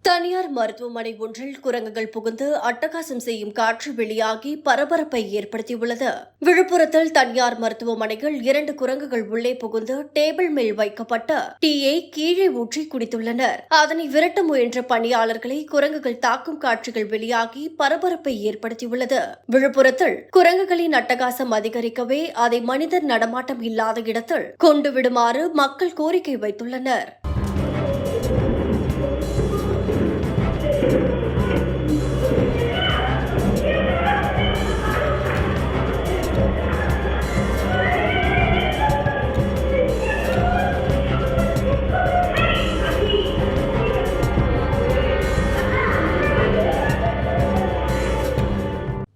தனியார் மருத்துவமனை ஒன்றில் குரங்குகள் புகுந்து அட்டகாசம் செய்யும் காட்சி வெளியாகி பரபரப்பை ஏற்படுத்தியுள்ளது. விழுப்புரத்தில் தனியார் மருத்துவமனையில் 2 குரங்குகள் உள்ளே புகுந்து டேபிள் மேல் வைக்கப்பட்ட டீயை கீழே ஊற்றி குடித்துள்ளனர். அதனை விரட்ட முயன்ற பணியாளர்களை குரங்குகள் தாக்கும் காட்சிகள் வெளியாகி பரபரப்பை ஏற்படுத்தியுள்ளது. விழுப்புரத்தில் குரங்குகளின் அட்டகாசம் அதிகரிக்கவே அதை மனிதர் நடமாட்டம் இல்லாத இடத்தில் கொண்டு விடுமாறு மக்கள் கோரிக்கை வைத்துள்ளனர்.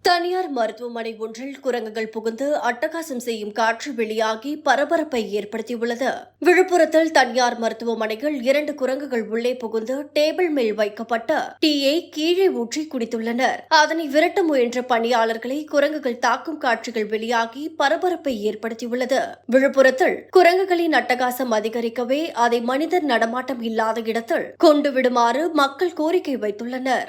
தனியார் மருத்துவமனை ஒன்றில் குரங்குகள் புகுந்து அட்டகாசம் செய்யும் காட்சி வெளியாகி பரபரப்பை ஏற்படுத்தியுள்ளது. விழுப்புரத்தில் தனியார் மருத்துவமனையில் 2 குரங்குகள் உள்ளே புகுந்து டேபிள் மேல் வைக்கப்பட்ட டீயை கீழே ஊற்றி குடித்துள்ளனர். அதனை விரட்ட முயன்ற பணியாளர்களை குரங்குகள் தாக்கும் காட்சிகள் வெளியாகி பரபரப்பை ஏற்படுத்தியுள்ளது. விழுப்புரத்தில் குரங்குகளின் அட்டகாசம் அதிகரிக்கவே அதை மனிதர் நடமாட்டம் இல்லாத இடத்தில் கொண்டு விடுமாறு மக்கள் கோரிக்கை வைத்துள்ளனர்.